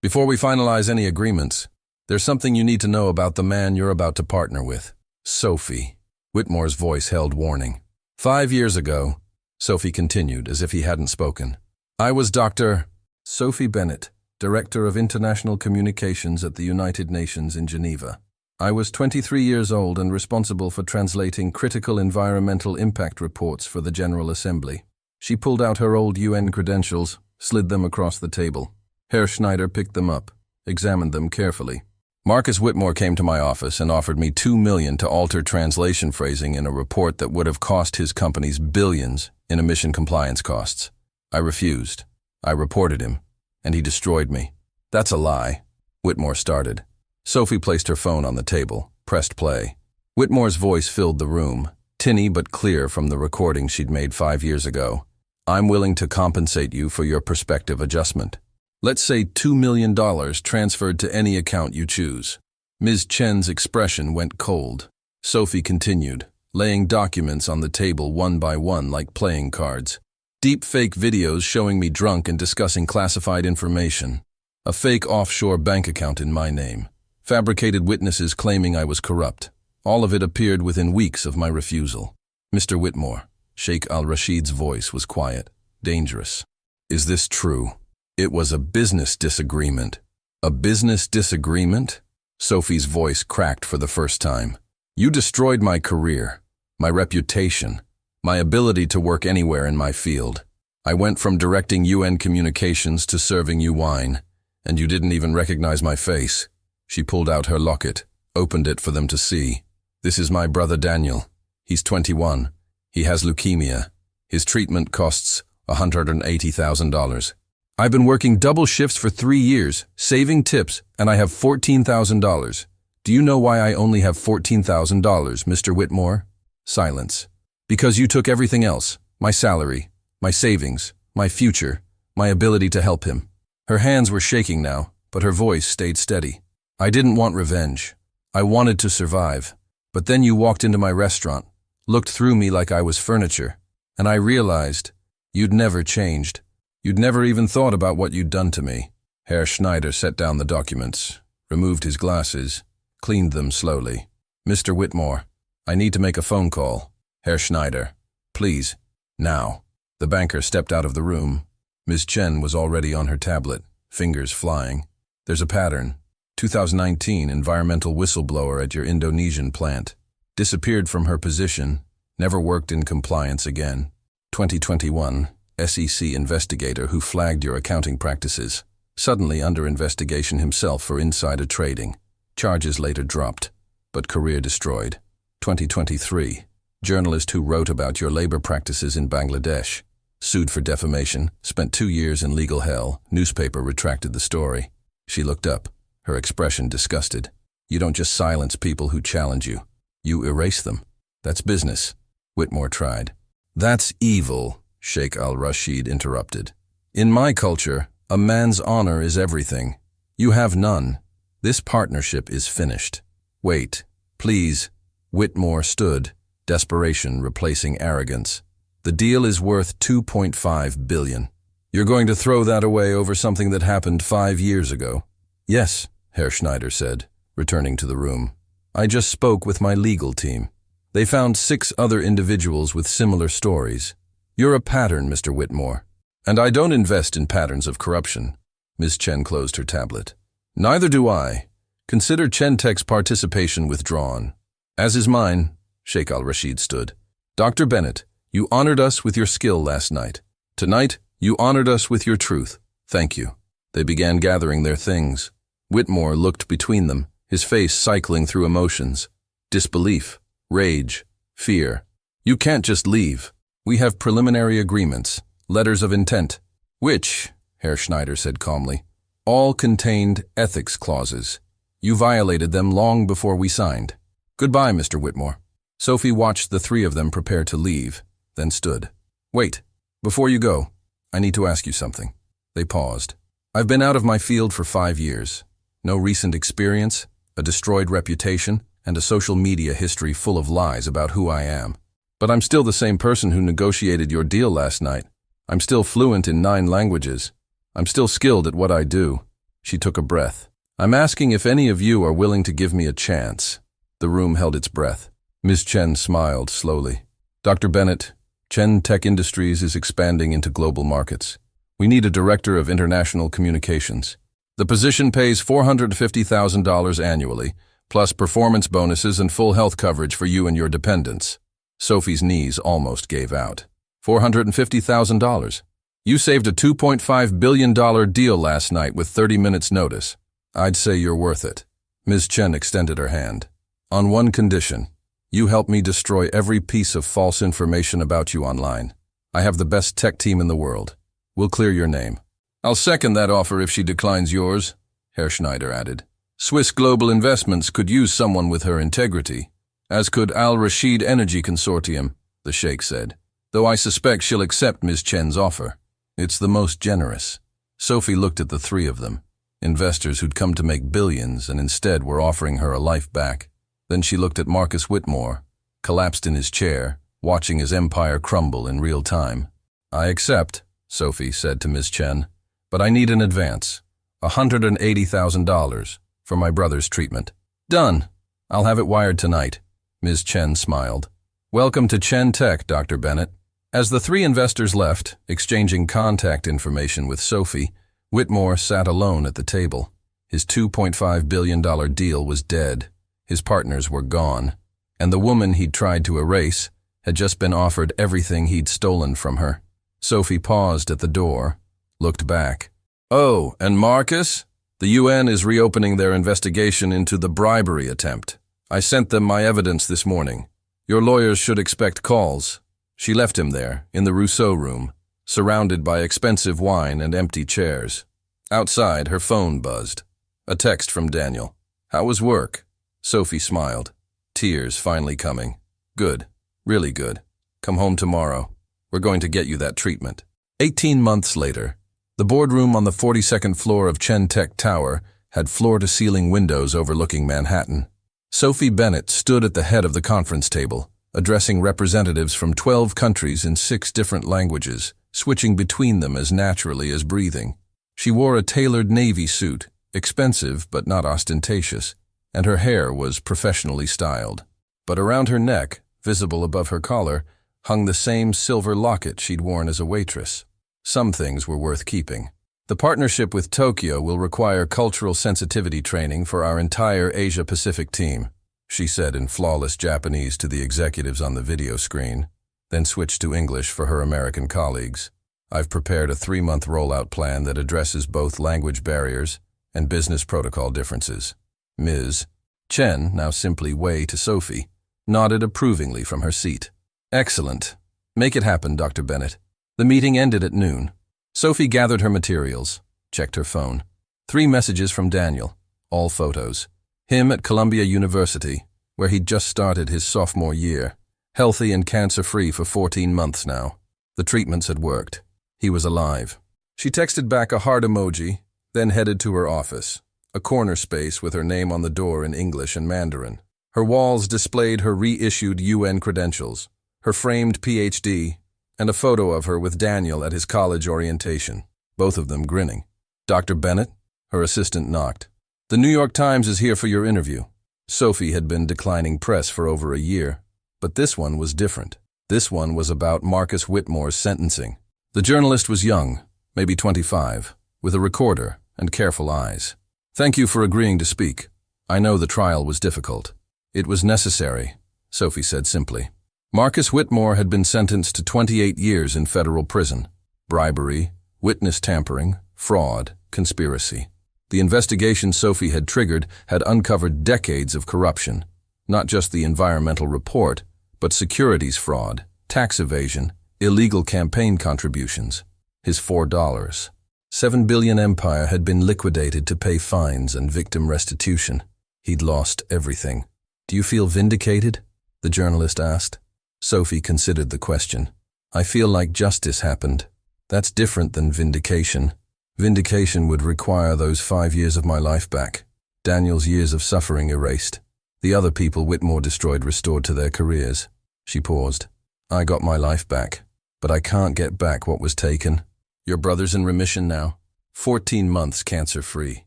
Before we finalize any agreements, there's something you need to know about the man you're about to partner with." "Sophie." Whitmore's voice held warning. "5 years ago," Sophie continued as if he hadn't spoken, "I was Dr. Sophie Bennett, Director of International Communications at the United Nations in Geneva. I was 23 years old and responsible for translating critical environmental impact reports for the General Assembly." She pulled out her old UN credentials, slid them across the table. Herr Schneider picked them up, examined them carefully. "Marcus Whitmore came to my office and offered me $2 million to alter translation phrasing in a report that would have cost his companies billions in emission compliance costs. I refused. I reported him, and he destroyed me." "That's a lie," Whitmore started. Sophie placed her phone on the table, pressed play. Whitmore's voice filled the room, tinny but clear from the recording she'd made 5 years ago. "I'm willing to compensate you for your perspective adjustment. Let's say $2 million transferred to any account you choose." Ms. Chen's expression went cold. Sophie continued, laying documents on the table one by one like playing cards. "Deep fake videos showing me drunk and discussing classified information. A fake offshore bank account in my name. Fabricated witnesses claiming I was corrupt. All of it appeared within weeks of my refusal." "Mr. Whitmore," Sheikh al-Rashid's voice was quiet, dangerous. "Is this true?" "It was a business disagreement." "A business disagreement?" Sophie's voice cracked for the first time. "You destroyed my career, my reputation, my ability to work anywhere in my field. I went from directing UN communications to serving you wine, and you didn't even recognize my face." She pulled out her locket, opened it for them to see. "This is my brother Daniel. He's 21. He has leukemia. His treatment costs $180,000. I've been working double shifts for 3 years, saving tips, and I have $14,000. Do you know why I only have $14,000, Mr. Whitmore?" Silence. "Because you took everything else, my salary, my savings, my future, my ability to help him." Her hands were shaking now, but her voice stayed steady. "I didn't want revenge. I wanted to survive. But then you walked into my restaurant, looked through me like I was furniture, and I realized you'd never changed. You'd never even thought about what you'd done to me." Herr Schneider set down the documents, removed his glasses, cleaned them slowly. "Mr. Whitmore, I need to make a phone call." "Herr Schneider, please, now." The banker stepped out of the room. Ms. Chen was already on her tablet, fingers flying. "There's a pattern. 2019 environmental whistleblower at your Indonesian plant. Disappeared from her position, never worked in compliance again. 2021 SEC investigator who flagged your accounting practices. Suddenly under investigation himself for insider trading. Charges later dropped, but career destroyed. 2023 journalist who wrote about your labor practices in Bangladesh. Sued for defamation, spent 2 years in legal hell, newspaper retracted the story." She looked up, her expression disgusted. "You don't just silence people who challenge you. You erase them. That's business." Whitmore tried. "That's evil," Sheikh al-Rashid interrupted. "In my culture, a man's honor is everything. You have none. This partnership is finished." "Wait, please." Whitmore stood, desperation replacing arrogance. "The deal is worth $2.5 billion. You're going to throw that away over something that happened 5 years ago?" "Yes," Herr Schneider said, returning to the room. "I just spoke with my legal team. They found 6 other individuals with similar stories. You're a pattern, Mr. Whitmore. And I don't invest in patterns of corruption. Ms. Chen closed her tablet. Neither do I. Consider Chen-Tech's participation withdrawn. As is mine. Sheikh al-Rashid stood. Dr. Bennett, you honored us with your skill last night. Tonight, you honored us with your truth. Thank you. They began gathering their things. Whitmore looked between them, his face cycling through emotions. Disbelief, rage, fear. You can't just leave. We have preliminary agreements, letters of intent, which, Herr Schneider said calmly, all contained ethics clauses. You violated them long before we signed. Goodbye, Mr. Whitmore. Sophie watched the three of them prepare to leave, then stood. Wait, before you go, I need to ask you something. They paused. I've been out of my field for 5 years. No recent experience, a destroyed reputation, and a social media history full of lies about who I am. But I'm still the same person who negotiated your deal last night. I'm still fluent in 9 languages. I'm still skilled at what I do. She took a breath. I'm asking if any of you are willing to give me a chance. The room held its breath. Ms. Chen smiled slowly. Dr. Bennett, Chen-Tech Industries is expanding into global markets. We need a director of international communications. The position pays $450,000 annually, plus performance bonuses and full health coverage for you and your dependents. Sophie's knees almost gave out. $450,000. You saved a $2.5 billion deal last night with 30 minutes notice. I'd say you're worth it. Ms. Chen extended her hand. On one condition. You help me destroy every piece of false information about you online. I have the best tech team in the world. We'll clear your name. I'll second that offer if she declines yours, Herr Schneider added. Swiss Global Investments could use someone with her integrity, as could Al Rashid Energy Consortium, the sheikh said, though I suspect she'll accept Ms. Chen's offer. It's the most generous. Sophie looked at the three of them, investors who'd come to make billions and instead were offering her a life back. Then she looked at Marcus Whitmore, collapsed in his chair, watching his empire crumble in real time. I accept, Sophie said to Ms. Chen, but I need an advance, $180,000 for my brother's treatment. Done. I'll have it wired tonight. Ms. Chen smiled. Welcome to Chen-Tech, Dr. Bennett. As the three investors left, exchanging contact information with Sophie, Whitmore sat alone at the table. His $2.5 billion deal was dead. His partners were gone, and the woman he'd tried to erase had just been offered everything he'd stolen from her. Sophie paused at the door, looked back. Oh, and Marcus? The UN is reopening their investigation into the bribery attempt. I sent them my evidence this morning. Your lawyers should expect calls. She left him there, in the Rousseau room, surrounded by expensive wine and empty chairs. Outside, her phone buzzed. A text from Daniel. How was work? Sophie smiled, tears finally coming. Good, really good. Come home tomorrow. We're going to get you that treatment. 18 months later, the boardroom on the 42nd floor of Chen-Tech Tower had floor-to-ceiling windows overlooking Manhattan. Sophie Bennett stood at the head of the conference table, addressing representatives from 12 countries in 6 different languages, switching between them as naturally as breathing. She wore a tailored navy suit, expensive but not ostentatious, and her hair was professionally styled. But around her neck, visible above her collar, hung the same silver locket she'd worn as a waitress. Some things were worth keeping. The partnership with Tokyo will require cultural sensitivity training for our entire Asia-Pacific team, she said in flawless Japanese to the executives on the video screen, then switched to English for her American colleagues. I've prepared a 3-month rollout plan that addresses both language barriers and business protocol differences. Ms. Chen, now simply Wei to Sophie, nodded approvingly from her seat. Excellent. Make it happen, Dr. Bennett. The meeting ended at noon. Sophie gathered her materials, checked her phone. 3 messages from Daniel, all photos. Him at Columbia University, where he'd just started his sophomore year, healthy and cancer-free for 14 months now. The treatments had worked. He was alive. She texted back a heart emoji, then headed to her office, a corner space with her name on the door in English and Mandarin. Her walls displayed her reissued UN credentials, her framed PhD, and a photo of her with Daniel at his college orientation, both of them grinning. Dr. Bennett? Her assistant knocked. The New York Times is here for your interview. Sophie had been declining press for over a year, but this one was different. This one was about Marcus Whitmore's sentencing. The journalist was young, maybe 25, with a recorder and careful eyes. "Thank you for agreeing to speak. I know the trial was difficult." "It was necessary," Sophie said simply. Marcus Whitmore had been sentenced to 28 years in federal prison. Bribery, witness tampering, fraud, conspiracy. The investigation Sophie had triggered had uncovered decades of corruption, not just the environmental report, but securities fraud, tax evasion, illegal campaign contributions. His $4. $7 billion empire had been liquidated to pay fines and victim restitution. He'd lost everything. "Do you feel vindicated?" the journalist asked. Sophie considered the question. "I feel like justice happened. That's different than vindication. Vindication would require those 5 years of my life back. Daniel's years of suffering erased. The other people Whitmore destroyed restored to their careers." She paused. "I got my life back, but I can't get back what was taken." "Your brother's in remission now? 14 months cancer-free."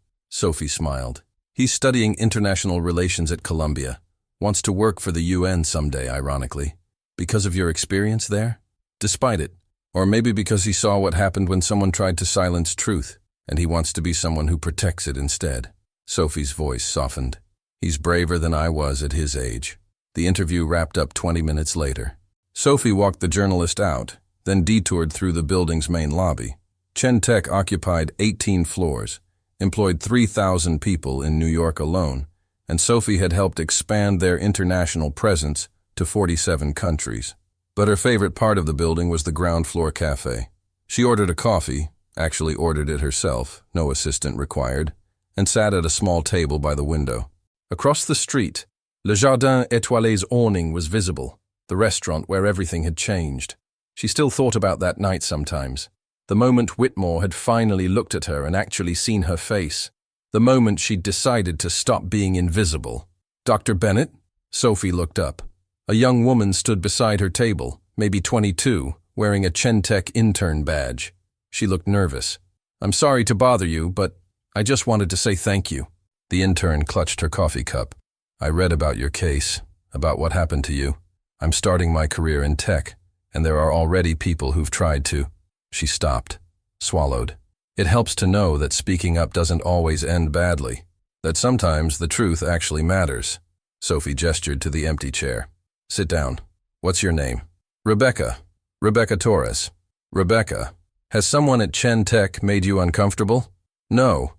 Sophie smiled. "He's studying international relations at Columbia. Wants to work for the UN someday, ironically. Because of your experience there? Despite it. Or maybe because he saw what happened when someone tried to silence truth, and he wants to be someone who protects it instead." Sophie's voice softened. "He's braver than I was at his age." The interview wrapped up 20 minutes later. Sophie walked the journalist out, then detoured through the building's main lobby. Chen Tech occupied 18 floors, employed 3,000 people in New York alone, and Sophie had helped expand their international presence to 47 countries. But her favorite part of the building was the ground floor cafe. She ordered a coffee, actually ordered it herself, no assistant required, and sat at a small table by the window. Across the street, Le Jardin Étoilé's awning was visible, the restaurant where everything had changed. She still thought about that night sometimes. The moment Whitmore had finally looked at her and actually seen her face. The moment she'd decided to stop being invisible. "Dr. Bennett?" Sophie looked up. A young woman stood beside her table, maybe 22, wearing a Chentech intern badge. She looked nervous. "I'm sorry to bother you, but I just wanted to say thank you." The intern clutched her coffee cup. "I read about your case, about what happened to you. I'm starting my career in tech, and there are already people who've tried to." She stopped, swallowed. It helps to know that speaking up doesn't always end badly, that sometimes the truth actually matters. Sophie gestured to the empty chair. "Sit down. What's your name?" "Rebecca. Rebecca Torres." "Rebecca, has someone at Chen Tech made you uncomfortable?" No.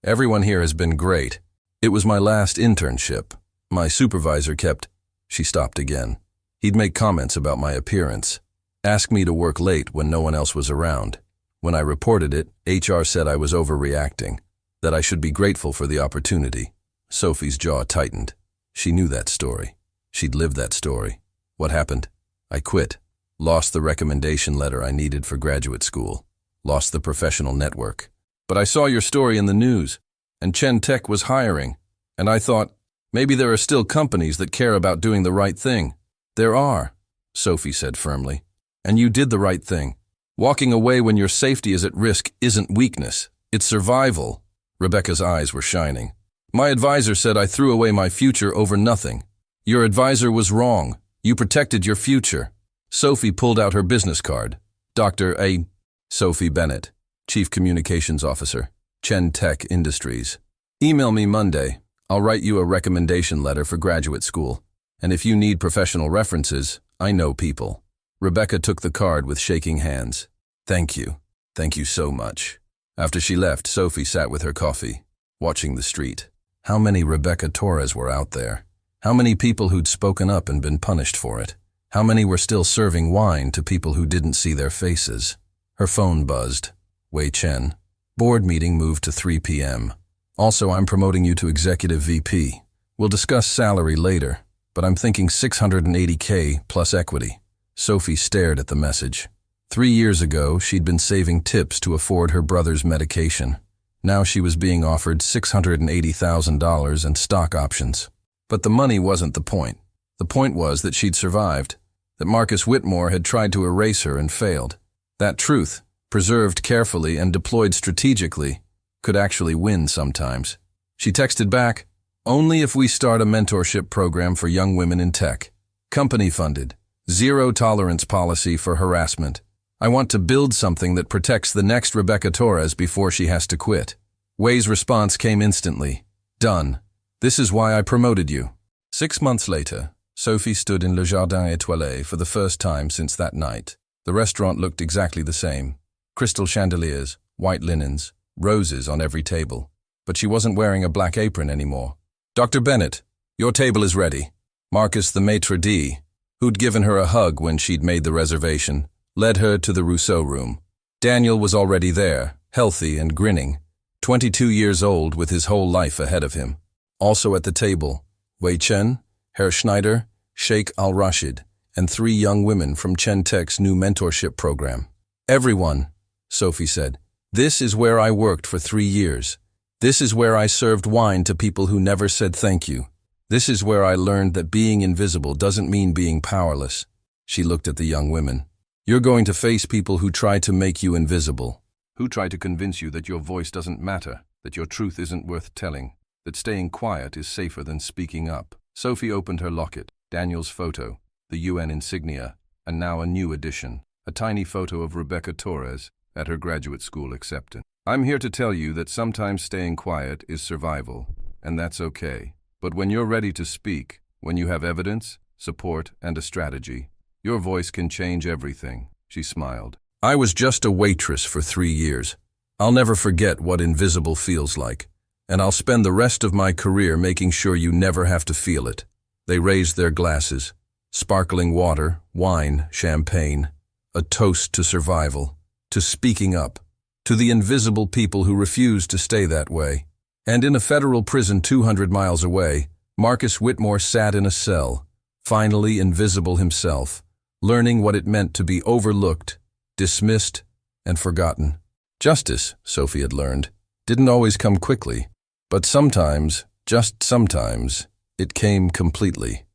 Everyone here has been great. It was my last internship. My supervisor kept..." She stopped again. "He'd make comments about my appearance. Ask me to work late when no one else was around. When I reported it, HR said I was overreacting, that I should be grateful for the opportunity." Sophie's jaw tightened. She knew that story. She'd lived that story. "What happened?" "I quit. Lost the recommendation letter I needed for graduate school. Lost the professional network. But I saw your story in the news, and Chen Tech was hiring, and I thought, maybe there are still companies that care about doing the right thing." "There are," Sophie said firmly. "And you did the right thing. Walking away when your safety is at risk isn't weakness, it's survival." Rebecca's eyes were shining. "My advisor said I threw away my future over nothing. Your advisor was wrong. You protected your future." Sophie pulled out her business card. Dr. A. Sophie Bennett, Chief Communications Officer, Chen Tech Industries. "Email me Monday. I'll write you a recommendation letter for graduate school. And if you need professional references, I know people." Rebecca took the card with shaking hands. "Thank you. Thank you so much." After she left, Sophie sat with her coffee, watching the street. How many Rebecca Torres were out there? How many people who'd spoken up and been punished for it? How many were still serving wine to people who didn't see their faces? Her phone buzzed. Wei Chen. "Board meeting moved to 3 p.m. Also, I'm promoting you to Executive VP. We'll discuss salary later, but I'm thinking $680K plus equity." Sophie stared at the message. 3 years ago, she'd been saving tips to afford her brother's medication. Now she was being offered $680,000 and stock options. But the money wasn't the point. The point was that she'd survived, that Marcus Whitmore had tried to erase her and failed. That truth, preserved carefully and deployed strategically, could actually win sometimes. She texted back, "Only if we start a mentorship program for young women in tech. Company funded. Zero tolerance policy for harassment. I want to build something that protects the next Rebecca Torres before she has to quit. Wei's response came instantly. Done. This is why I promoted you. 6 months later, Sophie stood in Le Jardin Étoilé for the first time since that night. The restaurant looked exactly the same. Crystal chandeliers, white linens, roses on every table. But she wasn't wearing a black apron anymore. Dr. Bennett, your table is ready. Marcus, the maitre d', who'd given her a hug when she'd made the reservation, led her to the Rousseau room. Daniel was already there, healthy and grinning, 22 years old with his whole life ahead of him. Also at the table, Wei Chen, Herr Schneider, Sheikh Al-Rashid, and 3 young women from Chen Tech's new mentorship program. Everyone, Sophie said, this is where I worked for 3 years. This is where I served wine to people who never said thank you. This is where I learned that being invisible doesn't mean being powerless. She looked at the young women. You're going to face people who try to make you invisible, who try to convince you that your voice doesn't matter, that your truth isn't worth telling, that staying quiet is safer than speaking up. Sophie opened her locket, Daniel's photo, the UN insignia, and now a new addition, a tiny photo of Rebecca Torres at her graduate school acceptance. I'm here to tell you that sometimes staying quiet is survival, and that's okay. But when you're ready to speak, when you have evidence, support, and a strategy, your voice can change everything, she smiled. I was just a waitress for 3 years. I'll never forget what invisible feels like, and I'll spend the rest of my career making sure you never have to feel it. They raised their glasses. Sparkling water, wine, champagne. A toast to survival, to speaking up, to the invisible people who refuse to stay that way. And in a federal prison 200 miles away, Marcus Whitmore sat in a cell, finally invisible himself, learning what it meant to be overlooked, dismissed, and forgotten. Justice, Sophie had learned, didn't always come quickly, but sometimes, just sometimes, it came completely.